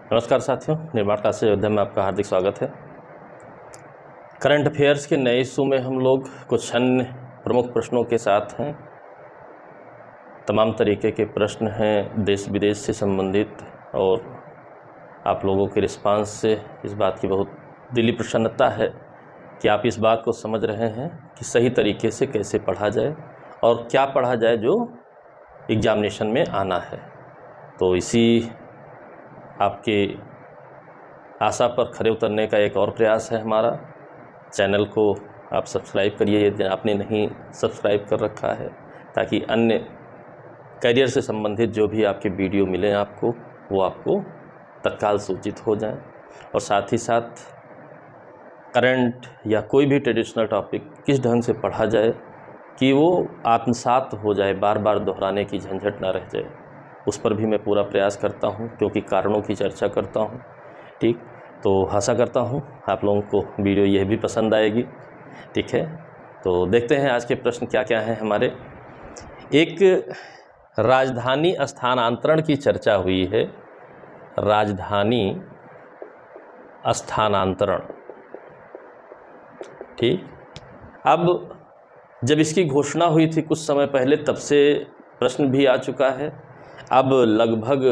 नमस्कार साथियों, निर्माण क्लासेस अयोध्या में आपका हार्दिक स्वागत है। करंट अफेयर्स के नए इशू में हम लोग कुछ अन्य प्रमुख प्रश्नों के साथ हैं। तमाम तरीके के प्रश्न हैं देश विदेश से संबंधित, और आप लोगों के रिस्पांस से इस बात की बहुत दिली प्रसन्नता है कि आप इस बात को समझ रहे हैं कि सही तरीके से कैसे पढ़ा जाए और क्या पढ़ा जाए जो एग्जामिनेशन में आना है। तो इसी आपके आशा पर खरे उतरने का एक और प्रयास है हमारा। चैनल को आप सब्सक्राइब करिए यदि आपने नहीं सब्सक्राइब कर रखा है, ताकि अन्य करियर से संबंधित जो भी आपके वीडियो मिलें आपको, वो आपको तत्काल सूचित हो जाएं। और साथ ही साथ करंट या कोई भी ट्रेडिशनल टॉपिक किस ढंग से पढ़ा जाए कि वो आत्मसात हो जाए, बार बार दोहराने की झंझट ना रह जाए, उस पर भी मैं पूरा प्रयास करता हूं, क्योंकि कारणों की चर्चा करता हूं। ठीक, तो आशा करता हूं आप लोगों को वीडियो यह भी पसंद आएगी। ठीक है, तो देखते हैं आज के प्रश्न क्या क्या हैं हमारे। एक राजधानी स्थानांतरण की चर्चा हुई है। राजधानी स्थानांतरण, ठीक। अब जब इसकी घोषणा हुई थी कुछ समय पहले, तब से प्रश्न भी आ चुका है। अब लगभग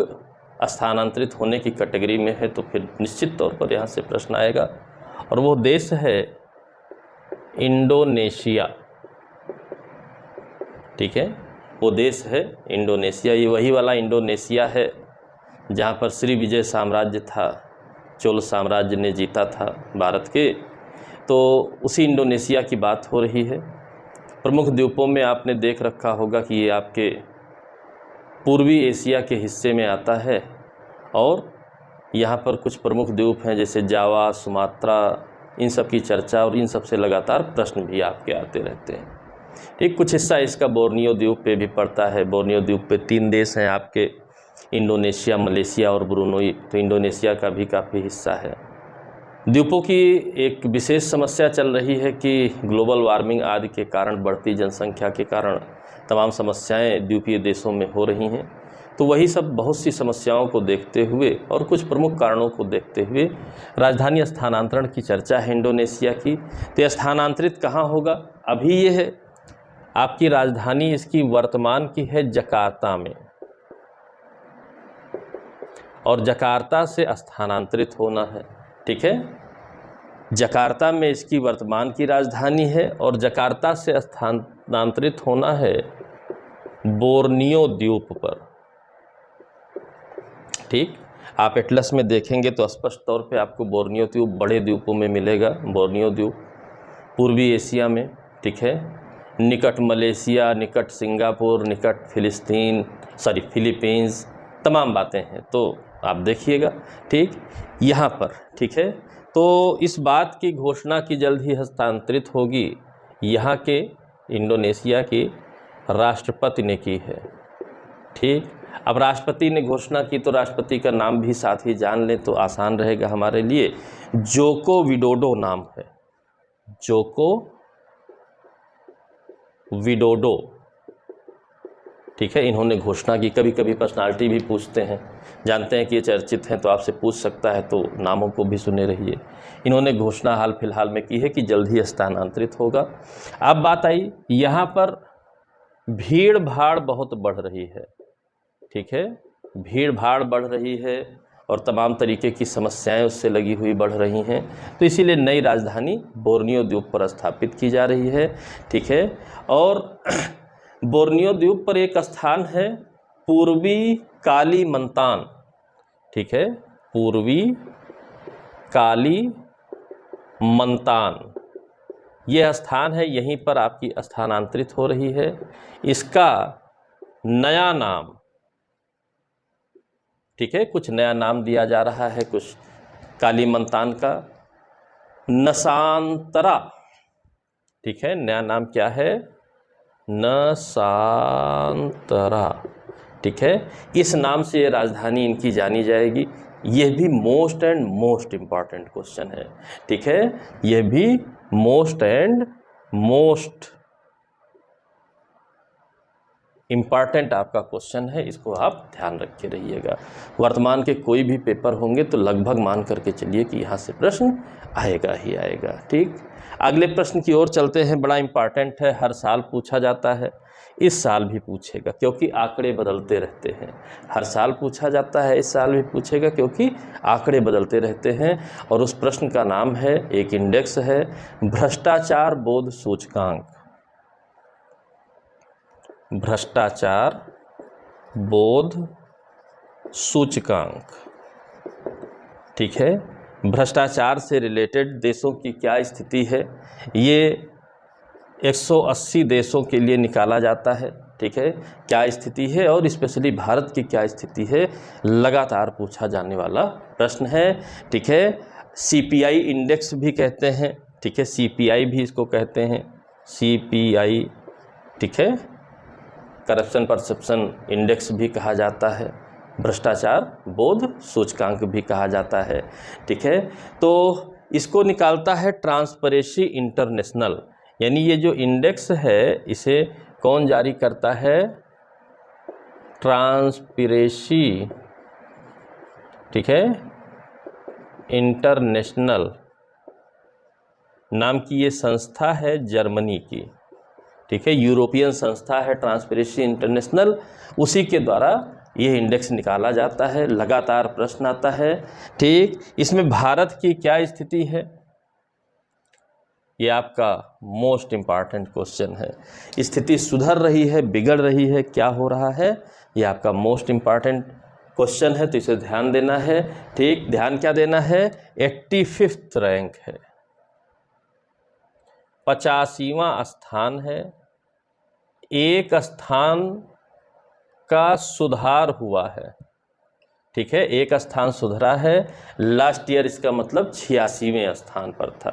स्थानांतरित होने की कैटेगरी में है, तो फिर निश्चित तौर पर यहाँ से प्रश्न आएगा, और वो देश है इंडोनेशिया। ठीक है, वो देश है इंडोनेशिया। ये वही वाला इंडोनेशिया है जहाँ पर श्री विजय साम्राज्य था, चोल साम्राज्य ने जीता था भारत के। तो उसी इंडोनेशिया की बात हो रही है। प्रमुख द्वीपों में आपने देख रखा होगा कि ये आपके पूर्वी एशिया के हिस्से में आता है, और यहाँ पर कुछ प्रमुख द्वीप हैं जैसे जावा, सुमात्रा, इन सब की चर्चा और इन सब से लगातार प्रश्न भी आपके आते रहते हैं। ठीक, कुछ हिस्सा इसका बोर्नियो द्वीप पे भी पड़ता है। बोर्नियो द्वीप पे 3 देश हैं आपके, इंडोनेशिया, मलेशिया और ब्रुनोई। तो इंडोनेशिया का भी काफ़ी हिस्सा है। द्वीपों की एक विशेष समस्या चल रही है कि ग्लोबल वार्मिंग आदि के कारण, बढ़ती जनसंख्या के कारण तमाम समस्याएं द्वीपीय देशों में हो रही हैं। तो वही सब बहुत सी समस्याओं को देखते हुए और कुछ प्रमुख कारणों को देखते हुए राजधानी स्थानांतरण की चर्चा है इंडोनेशिया की। तो स्थानांतरित कहाँ होगा? अभी ये है आपकी राजधानी, इसकी वर्तमान की है जकार्ता में, और जकार्ता से स्थानांतरित होना है। ठीक है, जकार्ता में इसकी वर्तमान की राजधानी है, और जकार्ता से स्थानांतरित होना है बोर्नियो द्वीप पर। ठीक, आप एटलस में देखेंगे तो स्पष्ट तौर पे आपको बोर्नियो द्वीप बड़े द्वीपों में मिलेगा। बोर्नियो द्वीप पूर्वी एशिया में, ठीक है, निकट मलेशिया, निकट सिंगापुर, निकट फिलीपींस, तमाम बातें हैं, तो आप देखिएगा। ठीक, यहाँ पर, ठीक है, तो इस बात की घोषणा की जल्द ही हस्तांतरित होगी, यहाँ के इंडोनेशिया के राष्ट्रपति ने की है। ठीक, अब राष्ट्रपति ने घोषणा की तो राष्ट्रपति का नाम भी साथ ही जान लें तो आसान रहेगा हमारे लिए। जोको विडोडो नाम है, जोको विडोडो। ठीक है, इन्होंने घोषणा की। कभी कभी पर्सनालिटी भी पूछते हैं, जानते हैं कि ये चर्चित हैं तो आपसे पूछ सकता है, तो नामों को भी सुने रहिए। इन्होंने घोषणा हाल फिलहाल में की है कि जल्द ही स्थानांतरित होगा। अब बात आई, यहाँ पर भीड़ भाड़ बहुत बढ़ रही है। ठीक है, भीड़ भाड़ बढ़ रही है और तमाम तरीके की समस्याएं उससे लगी हुई बढ़ रही हैं, तो इसीलिए नई राजधानी बोर्नियो द्वीप पर स्थापित की जा रही है। ठीक है, और बोर्नियो द्वीप पर एक स्थान है पूर्वी कालीमंतान। ठीक है, पूर्वी कालीमंतान यह स्थान है, यहीं पर आपकी स्थानांतरित हो रही है। इसका नया नाम, ठीक है, कुछ नया नाम दिया जा रहा है, कुछ कालीमंतान का नसांतरा। ठीक है, नया नाम क्या है? नसांतरा। ठीक है, इस नाम से ये राजधानी इनकी जानी जाएगी। यह भी most and most important question है। ठीक है, यह भी मोस्ट एंड मोस्ट इम्पॉर्टेंट आपका क्वेश्चन है, इसको आप ध्यान रखे रहिएगा। वर्तमान के कोई भी पेपर होंगे तो लगभग मान करके चलिए कि यहाँ से प्रश्न आएगा ही आएगा। ठीक, अगले प्रश्न की ओर चलते हैं। बड़ा इम्पॉर्टेंट है, हर साल पूछा जाता है, इस साल भी पूछेगा क्योंकि आंकड़े बदलते रहते हैं। हर साल पूछा जाता है, इस साल भी पूछेगा क्योंकि आंकड़े बदलते रहते हैं। और उस प्रश्न का नाम है, एक इंडेक्स है, भ्रष्टाचार बोध सूचकांक। भ्रष्टाचार बोध सूचकांक। ठीक है, भ्रष्टाचार से रिलेटेड देशों की क्या स्थिति है, ये 180 देशों के लिए निकाला जाता है। ठीक है, क्या स्थिति है और स्पेशली भारत की क्या स्थिति है, लगातार पूछा जाने वाला प्रश्न है। ठीक है, CPI इंडेक्स भी कहते हैं। ठीक है, CPI भी इसको कहते हैं, CPI। ठीक है, करप्शन परसेप्शन इंडेक्स भी कहा जाता है, भ्रष्टाचार बोध सूचकांक भी कहा जाता है। ठीक है, तो इसको निकालता है ट्रांसपेरेंसी इंटरनेशनल। यानी ये जो इंडेक्स है इसे कौन जारी करता है, ट्रांसपेरेंसी, ठीक है, इंटरनेशनल नाम की ये संस्था है, जर्मनी की। ठीक है, यूरोपियन संस्था है ट्रांसपेरेंसी इंटरनेशनल, उसी के द्वारा ये इंडेक्स निकाला जाता है। लगातार प्रश्न आता है। ठीक, इसमें भारत की क्या स्थिति है, ये आपका मोस्ट इम्पॉर्टेंट क्वेश्चन है। स्थिति सुधर रही है, बिगड़ रही है, क्या हो रहा है, ये आपका मोस्ट इम्पॉर्टेंट क्वेश्चन है, तो इसे ध्यान देना है। ठीक, ध्यान क्या देना है, 85वां रैंक है, 85वां स्थान है, एक स्थान का सुधार हुआ है। ठीक है, एक स्थान सुधरा है। लास्ट ईयर इसका मतलब 86वें स्थान पर था।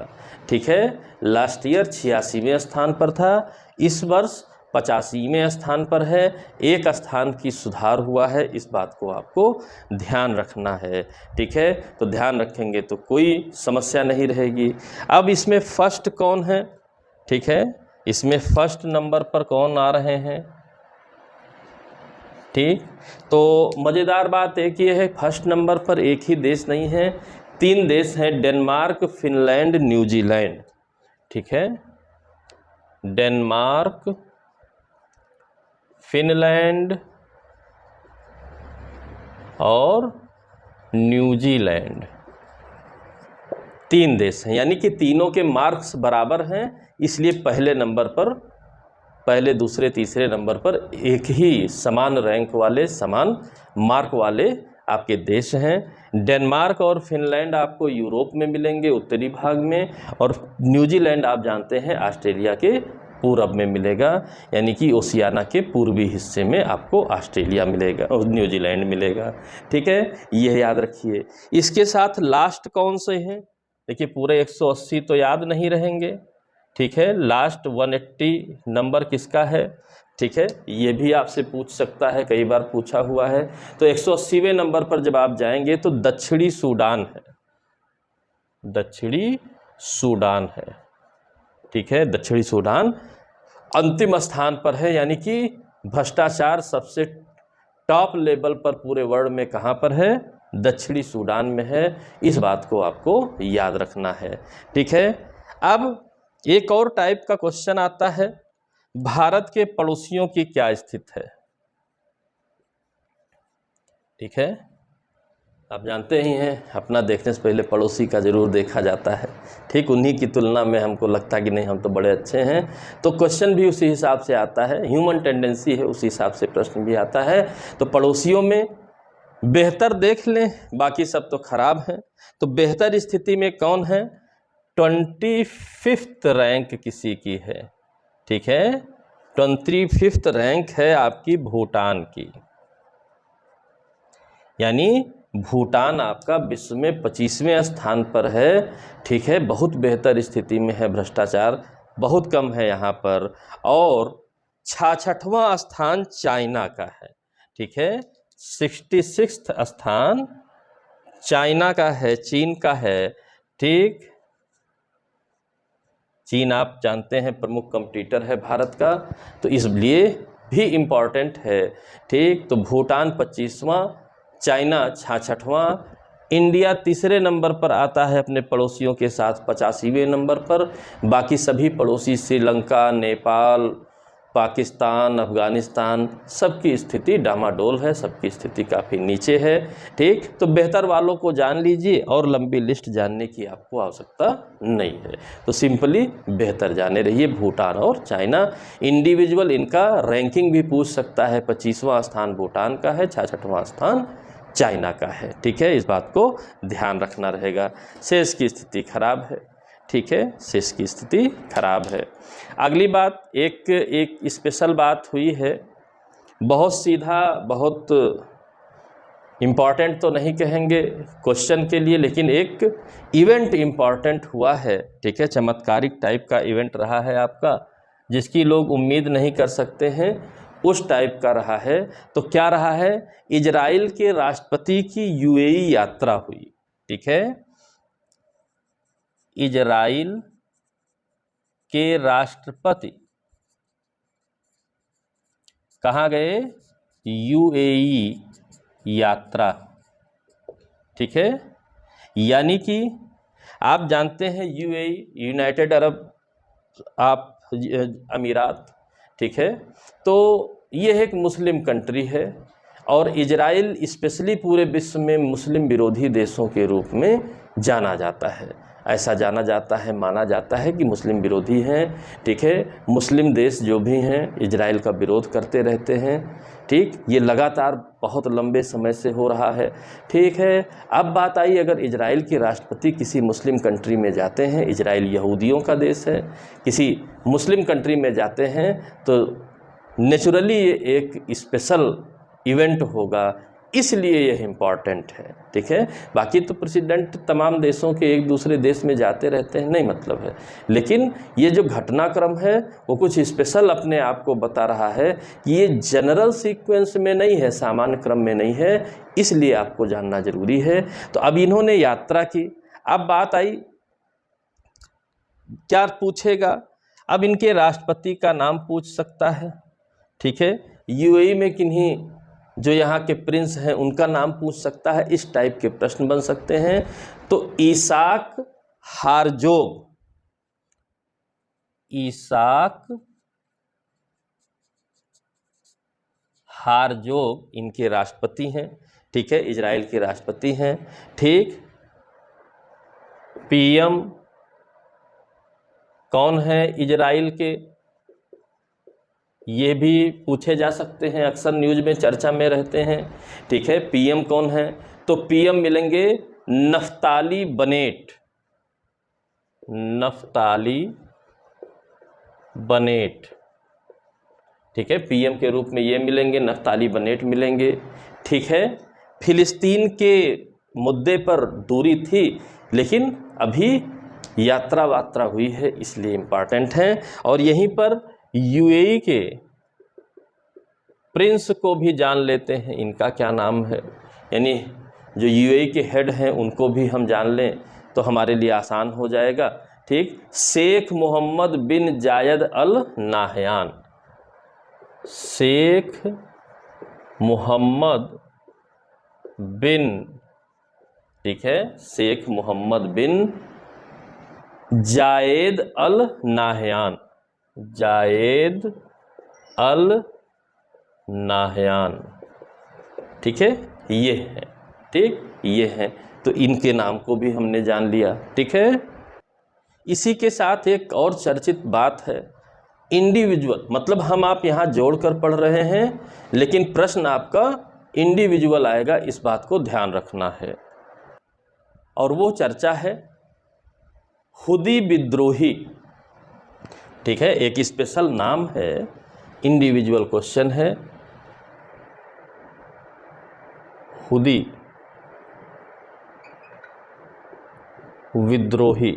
ठीक है, लास्ट ईयर 86वें स्थान पर था, इस वर्ष 85वें स्थान पर है, एक स्थान की सुधार हुआ है। इस बात को आपको ध्यान रखना है। ठीक है, तो ध्यान रखेंगे तो कोई समस्या नहीं रहेगी। अब इसमें फर्स्ट कौन है, ठीक है, इसमें फर्स्ट नंबर पर कौन आ रहे हैं। ठीक, तो मज़ेदार बात एक ये है, फर्स्ट नंबर पर एक ही देश नहीं है, 3 देश हैं, डेनमार्क, फिनलैंड, न्यूजीलैंड। ठीक है, डेनमार्क, फिनलैंड और न्यूजीलैंड, 3 देश हैं। यानी कि तीनों के मार्क्स बराबर हैं, इसलिए पहले नंबर पर, पहले दूसरे तीसरे नंबर पर एक ही समान रैंक वाले, समान मार्क वाले आपके देश हैं। डेनमार्क और फिनलैंड आपको यूरोप में मिलेंगे, उत्तरी भाग में, और न्यूजीलैंड आप जानते हैं ऑस्ट्रेलिया के पूरब में मिलेगा, यानी कि ओशियाना के पूर्वी हिस्से में आपको ऑस्ट्रेलिया मिलेगा और न्यूजीलैंड मिलेगा। ठीक है, यह याद रखिए। इसके साथ लास्ट कौन से हैं, देखिए पूरे 180 तो याद नहीं रहेंगे। ठीक है, लास्ट 180 नंबर किसका है। ठीक है, ये भी आपसे पूछ सकता है, कई बार पूछा हुआ है। तो 180वें नंबर पर जब आप जाएंगे तो दक्षिणी सूडान है, दक्षिणी सूडान है। ठीक है, दक्षिणी सूडान अंतिम स्थान पर है, यानी कि भ्रष्टाचार सबसे टॉप लेवल पर पूरे वर्ल्ड में कहाँ पर है, दक्षिणी सूडान में है। इस बात को आपको याद रखना है। ठीक है, अब एक और टाइप का क्वेश्चन आता है, भारत के पड़ोसियों की क्या स्थिति है। ठीक है, आप जानते ही हैं, अपना देखने से पहले पड़ोसी का ज़रूर देखा जाता है। ठीक, उन्हीं की तुलना में हमको लगता है कि नहीं हम तो बड़े अच्छे हैं, तो क्वेश्चन भी उसी हिसाब से आता है, ह्यूमन टेंडेंसी है, उसी हिसाब से प्रश्न भी आता है। तो पड़ोसियों में बेहतर देख लें, बाकी सब तो खराब हैं। तो बेहतर स्थिति में कौन है, 25वां रैंक किसी की है। ठीक है, 25वां रैंक है आपकी भूटान की, यानी भूटान आपका विश्व में 25वें स्थान पर है। ठीक है, बहुत बेहतर स्थिति में है, भ्रष्टाचार बहुत कम है यहाँ पर। और 66वां स्थान चाइना का है। ठीक है, 66वां स्थान चाइना का है, चीन का है। ठीक, चीन आप जानते हैं प्रमुख कंपटीटर है भारत का, तो इसलिए भी इम्पॉर्टेंट है। ठीक, तो भूटान 25वां, चाइना 66वां, इंडिया तीसरे नंबर पर आता है अपने पड़ोसियों के साथ 85वें नंबर पर। बाकी सभी पड़ोसी श्रीलंका, नेपाल, पाकिस्तान, अफ़गानिस्तान, सबकी स्थिति डामाडोल है, सबकी स्थिति काफ़ी नीचे है। ठीक, तो बेहतर वालों को जान लीजिए और लंबी लिस्ट जानने की आपको आवश्यकता नहीं है। तो सिंपली बेहतर जाने रहिए भूटान और चाइना। इंडिविजुअल इनका रैंकिंग भी पूछ सकता है, 25वां स्थान भूटान का है, 66वां स्थान चाइना का है। ठीक है, इस बात को ध्यान रखना रहेगा। शेष की स्थिति खराब है। ठीक है, शेष की स्थिति खराब है। अगली बात, एक स्पेशल बात हुई है, बहुत सीधा, बहुत इम्पॉर्टेंट तो नहीं कहेंगे क्वेश्चन के लिए, लेकिन एक इवेंट इम्पॉर्टेंट हुआ है। ठीक है, चमत्कारिक टाइप का इवेंट रहा है आपका, जिसकी लोग उम्मीद नहीं कर सकते हैं, उस टाइप का रहा है। तो क्या रहा है? इजराइल के राष्ट्रपति की यूएई यात्रा हुई। ठीक है, इजराइल के राष्ट्रपति कहाँ गए? यूएई यात्रा। ठीक है, यानी कि आप जानते हैं यूएई, यूनाइटेड अरब अमीरात। ठीक है, तो ये एक मुस्लिम कंट्री है और इजराइल स्पेशली पूरे विश्व में मुस्लिम विरोधी देशों के रूप में जाना जाता है। ऐसा जाना जाता है, माना जाता है कि मुस्लिम विरोधी हैं। ठीक है, मुस्लिम देश जो भी हैं इजराइल का विरोध करते रहते हैं। ठीक, ये लगातार बहुत लंबे समय से हो रहा है। ठीक है, अब बात आई, अगर इजराइल के राष्ट्रपति किसी मुस्लिम कंट्री में जाते हैं, इजराइल यहूदियों का देश है, किसी मुस्लिम कंट्री में जाते हैं, तो नेचुरली ये एक स्पेशल इवेंट होगा, इसलिए यह इम्पॉर्टेंट है। ठीक है, बाकी तो प्रेसिडेंट तमाम देशों के एक दूसरे देश में जाते रहते हैं, नहीं मतलब है, लेकिन ये जो घटनाक्रम है वो कुछ स्पेशल अपने आप को बता रहा है कि ये जनरल सीक्वेंस में नहीं है, सामान्य क्रम में नहीं है, इसलिए आपको जानना जरूरी है। तो अब इन्होंने यात्रा की। अब बात आई, क्या पूछेगा? अब इनके राष्ट्रपति का नाम पूछ सकता है। ठीक है, यूएई में किन्हीं जो यहाँ के प्रिंस हैं उनका नाम पूछ सकता है, इस टाइप के प्रश्न बन सकते हैं। तो ईसाक हारजोग, ईसाक हारजोग इनके राष्ट्रपति हैं। ठीक है, इजराइल के राष्ट्रपति हैं। ठीक, पीएम कौन है इजराइल के, ये भी पूछे जा सकते हैं, अक्सर न्यूज़ में चर्चा में रहते हैं। ठीक है, पीएम कौन है? तो पीएम मिलेंगे नफ्ताली बनेट, नफ्ताली बनेट। ठीक है, पीएम के रूप में ये मिलेंगे, नफ्ताली बनेट मिलेंगे। ठीक है, फिलिस्तीन के मुद्दे पर दूरी थी, लेकिन अभी यात्रा वात्रा हुई है, इसलिए इम्पॉर्टेंट है। और यहीं पर यूएई के प्रिंस को भी जान लेते हैं, इनका क्या नाम है, यानी जो यूएई के हेड हैं उनको भी हम जान लें तो हमारे लिए आसान हो जाएगा। ठीक, शेख मोहम्मद बिन जायद अल नाहयान, शेख मोहम्मद बिन, ठीक है, शेख मोहम्मद बिन जायद अल नाहयान, जायद अल नाहयान। ठीक है, ये है। ठीक, ये है, तो इनके नाम को भी हमने जान लिया। ठीक है, इसी के साथ एक और चर्चित बात है, इंडिविजुअल, मतलब हम आप यहाँ जोड़कर पढ़ रहे हैं, लेकिन प्रश्न आपका इंडिविजुअल आएगा, इस बात को ध्यान रखना है। और वो चर्चा है हुदी विद्रोही। ठीक है, एक स्पेशल नाम है, इंडिविजुअल क्वेश्चन है, हुदी विद्रोही,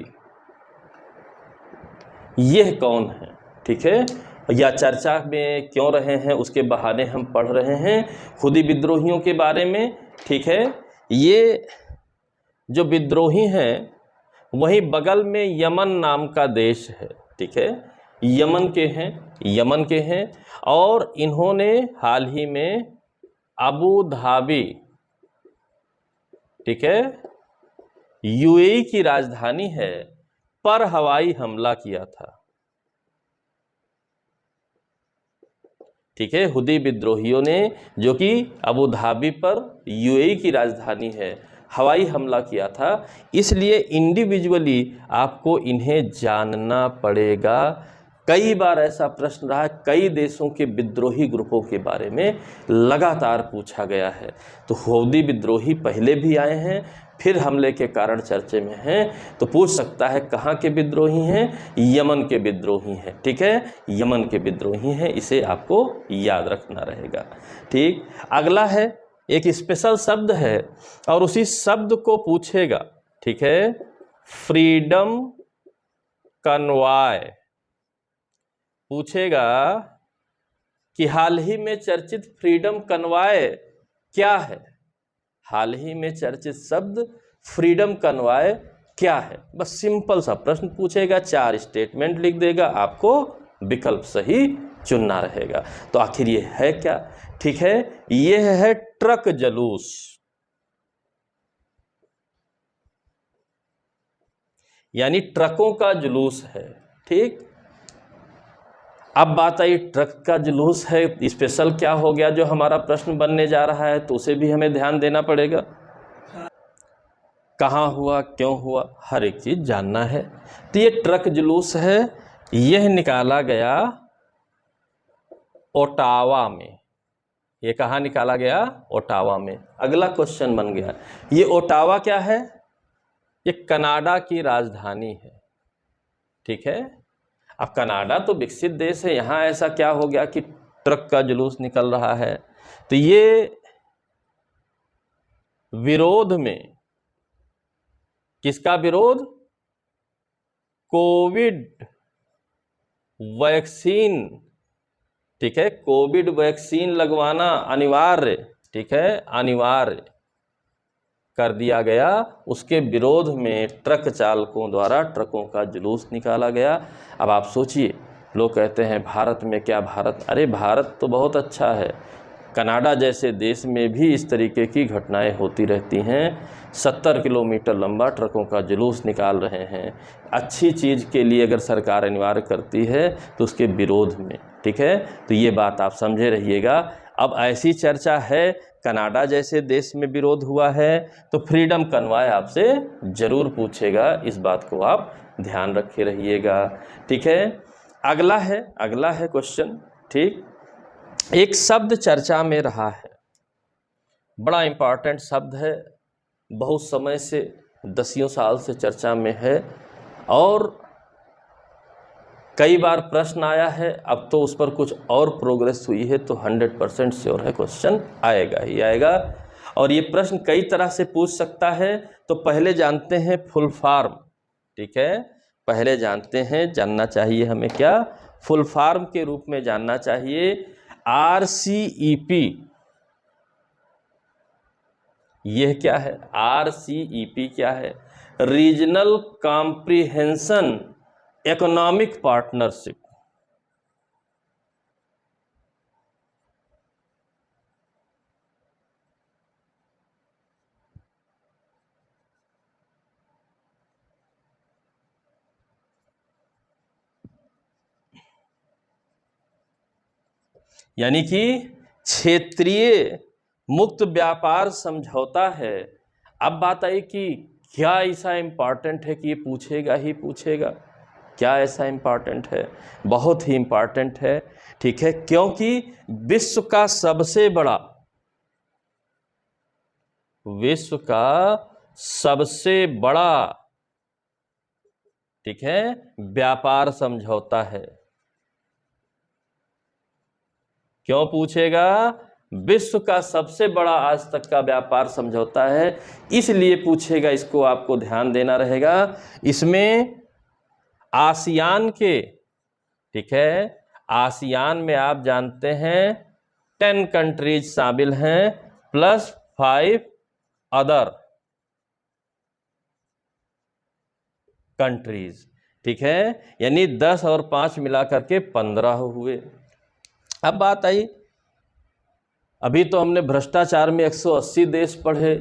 यह कौन है? ठीक है, या चर्चा में क्यों रहे हैं उसके बहाने हम पढ़ रहे हैं हुदी विद्रोहियों के बारे में। ठीक है, ये जो विद्रोही हैं वहीं बगल में यमन नाम का देश है। ठीक है, यमन के हैं और इन्होंने हाल ही में अबू धाबी, ठीक है, यूएई की राजधानी है, पर हवाई हमला किया था। ठीक है, हुदी विद्रोहियों ने, जो कि अबू धाबी पर यूएई की राजधानी है, हवाई हमला किया था। इसलिए इंडिविजुअली आपको इन्हें जानना पड़ेगा। कई बार ऐसा प्रश्न रहा, कई देशों के विद्रोही ग्रुपों के बारे में लगातार पूछा गया है। तो हुदी विद्रोही पहले भी आए हैं, फिर हमले के कारण चर्चे में हैं, तो पूछ सकता है कहाँ के विद्रोही हैं? यमन के विद्रोही हैं। ठीक है, यमन के विद्रोही हैं, इसे आपको याद रखना रहेगा। ठीक, अगला है, एक स्पेशल शब्द है और उसी शब्द को पूछेगा। ठीक है, फ्रीडम कन्वॉय पूछेगा कि हाल ही में चर्चित फ्रीडम कन्वॉय क्या है। हाल ही में चर्चित शब्द फ्रीडम कन्वॉय क्या है? बस सिंपल सा प्रश्न पूछेगा, 4 स्टेटमेंट लिख देगा, आपको विकल्प सही चुनना रहेगा। तो आखिर ये है क्या? ठीक है, ये है ट्रक जुलूस। यानी ट्रकों का जुलूस है। ठीक, अब बात आई ट्रक का जुलूस है, स्पेशल क्या हो गया जो हमारा प्रश्न बनने जा रहा है, तो उसे भी हमें ध्यान देना पड़ेगा। कहाँ हुआ, क्यों हुआ, हर एक चीज जानना है। तो ये ट्रक जुलूस है, यह निकाला गया ओटावा में। ये कहाँ निकाला गया? ओटावा में। अगला क्वेश्चन बन गया, ये ओटावा क्या है? ये कनाडा की राजधानी है। ठीक है, अब कनाडा तो विकसित देश है, यहाँ ऐसा क्या हो गया कि ट्रक का जुलूस निकल रहा है? तो ये विरोध में, किसका विरोध? Covid vaccine. ठीक है, कोविड वैक्सीन लगवाना अनिवार्य, ठीक है, अनिवार्य कर दिया गया, उसके विरोध में ट्रक चालकों द्वारा ट्रकों का जुलूस निकाला गया। अब आप सोचिए, लोग कहते हैं भारत में क्या, भारत, अरे भारत तो बहुत अच्छा है, कनाडा जैसे देश में भी इस तरीके की घटनाएं होती रहती हैं। 70 किलोमीटर लंबा ट्रकों का जुलूस निकाल रहे हैं। अच्छी चीज़ के लिए अगर सरकार अनिवार्य करती है तो उसके विरोध में। ठीक है, तो ये बात आप समझे रहिएगा। अब ऐसी चर्चा है, कनाडा जैसे देश में विरोध हुआ है, तो फ्रीडम कन्वॉय आपसे ज़रूर पूछेगा, इस बात को आप ध्यान रखे रहिएगा। ठीक है, अगला है क्वेश्चन। ठीक, एक शब्द चर्चा में रहा है, बड़ा इंपॉर्टेंट शब्द है, बहुत समय से, दसियों साल से चर्चा में है और कई बार प्रश्न आया है। अब तो उस पर कुछ और प्रोग्रेस हुई है, तो 100% श्योर है क्वेश्चन आएगा ही आएगा। और ये प्रश्न कई तरह से पूछ सकता है। तो पहले जानते हैं फुल फॉर्म। ठीक है, पहले जानते हैं, जानना चाहिए हमें क्या? फुल फॉर्म के रूप में जानना चाहिए RCEP। यह क्या है? RCEP क्या है? Regional comprehension economic partnership. यानी कि क्षेत्रीय मुक्त व्यापार समझौता है। अब बात आई कि क्या ऐसा इम्पॉर्टेंट है कि ये पूछेगा ही पूछेगा? क्या ऐसा इम्पॉर्टेंट है? बहुत ही इम्पॉर्टेंट है। ठीक है, क्योंकि विश्व का सबसे बड़ा ठीक है व्यापार समझौता है। क्यों पूछेगा? विश्व का सबसे बड़ा आज तक का व्यापार समझौता है, इसलिए पूछेगा। इसको आपको ध्यान देना रहेगा। इसमें आसियान के, ठीक है, आसियान में आप जानते हैं 10 कंट्रीज शामिल हैं प्लस 5 अदर कंट्रीज। ठीक है, यानी 10 और 5 मिला करके 15 हुए। अब बात आई, अभी तो हमने भ्रष्टाचार में 180 देश पढ़े,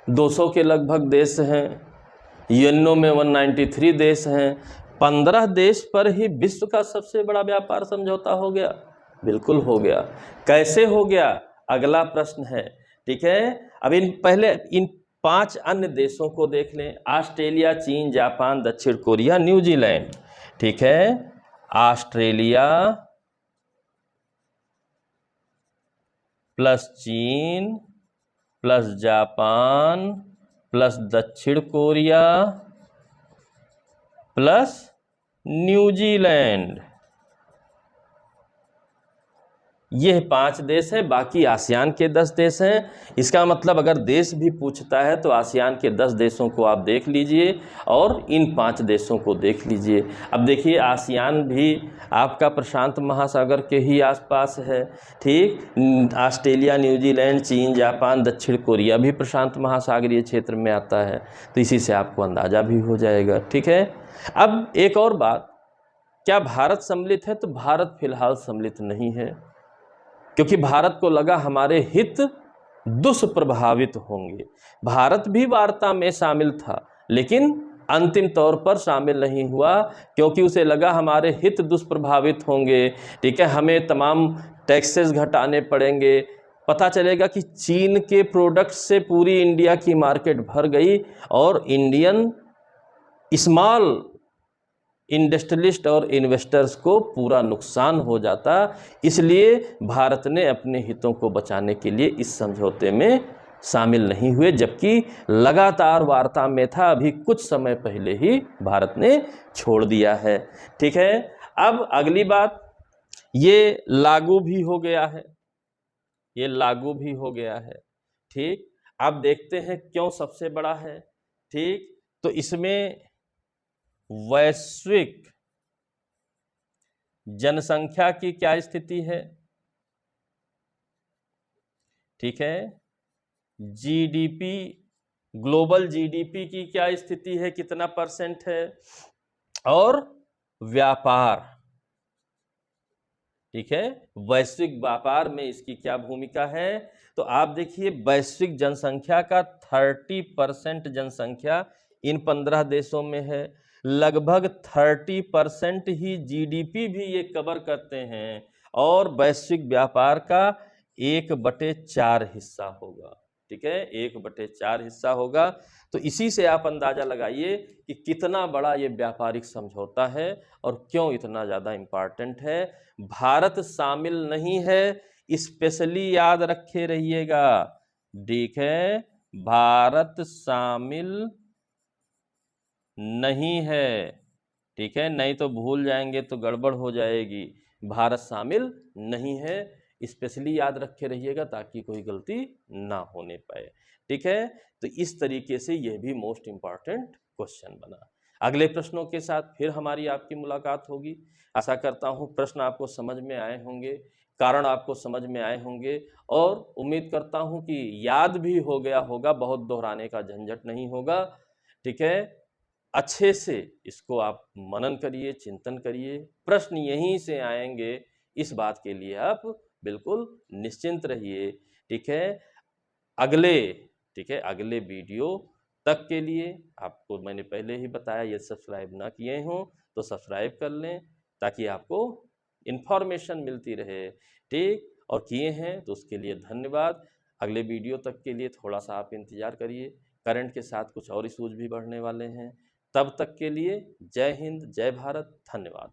200 के लगभग देश हैं, यूएनओ में 193 देश हैं, 15 देश पर ही विश्व का सबसे बड़ा व्यापार समझौता हो गया। बिल्कुल हो गया। कैसे हो गया, अगला प्रश्न है। ठीक है, अब इन 5 अन्य देशों को देख लें। ऑस्ट्रेलिया, चीन, जापान, दक्षिण कोरिया, न्यूजीलैंड। ठीक है, ऑस्ट्रेलिया प्लस चीन प्लस जापान प्लस दक्षिण कोरिया प्लस न्यूजीलैंड, ये 5 देश हैं। बाकी आसियान के 10 देश हैं। इसका मतलब अगर देश भी पूछता है तो आसियान के 10 देशों को आप देख लीजिए और इन 5 देशों को देख लीजिए। अब देखिए, आसियान भी आपका प्रशांत महासागर के ही आसपास है। ठीक, ऑस्ट्रेलिया, न्यूजीलैंड, चीन, जापान, दक्षिण कोरिया भी प्रशांत महासागरीय क्षेत्र में आता है, तो इसी से आपको अंदाज़ा भी हो जाएगा। ठीक है, अब एक और बात, क्या भारत सम्मिलित है? तो भारत फिलहाल सम्मिलित नहीं है, क्योंकि भारत को लगा हमारे हित दुष्प्रभावित होंगे। भारत भी वार्ता में शामिल था, लेकिन अंतिम तौर पर शामिल नहीं हुआ, क्योंकि उसे लगा हमारे हित दुष्प्रभावित होंगे। ठीक है, हमें तमाम टैक्सेस घटाने पड़ेंगे। पता चलेगा कि चीन के प्रोडक्ट से पूरी इंडिया की मार्केट भर गई और इंडियन स्मॉल इंडस्ट्रियलिस्ट और इन्वेस्टर्स को पूरा नुकसान हो जाता। इसलिए भारत ने अपने हितों को बचाने के लिए इस समझौते में शामिल नहीं हुए, जबकि लगातार वार्ता में था। अभी कुछ समय पहले ही भारत ने छोड़ दिया है। ठीक है, अब अगली बात, ये लागू भी हो गया है, ये लागू भी हो गया है। ठीक, अब देखते हैं क्यों सबसे बड़ा है। ठीक, तो इसमें वैश्विक जनसंख्या की क्या स्थिति है? ठीक है, जीडीपी, ग्लोबल जीडीपी की क्या स्थिति है, कितना % है, और व्यापार। ठीक है, वैश्विक व्यापार में इसकी क्या भूमिका है? तो आप देखिए, वैश्विक जनसंख्या का 30% जनसंख्या इन 15 देशों में है। लगभग 30% ही जीडीपी भी ये कवर करते हैं, और वैश्विक व्यापार का 1/4 हिस्सा होगा। ठीक है, 1/4 हिस्सा होगा। तो इसी से आप अंदाजा लगाइए कि कितना बड़ा ये व्यापारिक समझौता है और क्यों इतना ज़्यादा इम्पॉर्टेंट है। भारत शामिल नहीं है, स्पेशली याद रखे रहिएगा। ठीक है, भारत शामिल नहीं है। ठीक है, नहीं तो भूल जाएंगे तो गड़बड़ हो जाएगी। भारत शामिल नहीं है, स्पेशली याद रखे रहिएगा ताकि कोई गलती ना होने पाए। ठीक है, तो इस तरीके से यह भी मोस्ट इम्पॉर्टेंट क्वेश्चन बना। अगले प्रश्नों के साथ फिर हमारी आपकी मुलाकात होगी। आशा करता हूं प्रश्न आपको समझ में आए होंगे, कारण आपको समझ में आए होंगे, और उम्मीद करता हूं कि याद भी हो गया होगा, बहुत दोहराने का झंझट नहीं होगा। ठीक है, अच्छे से इसको आप मनन करिए, चिंतन करिए, प्रश्न यहीं से आएंगे, इस बात के लिए आप बिल्कुल निश्चिंत रहिए। ठीक है, अगले वीडियो तक के लिए आपको मैंने पहले ही बताया, ये सब्सक्राइब ना किए हों तो सब्सक्राइब कर लें ताकि आपको इन्फॉर्मेशन मिलती रहे। ठीक, और किए हैं तो उसके लिए धन्यवाद। अगले वीडियो तक के लिए थोड़ा सा आप इंतज़ार करिए, करंट के साथ कुछ और इश्यूज भी बढ़ने वाले हैं। तब तक के लिए जय हिंद, जय भारत, धन्यवाद।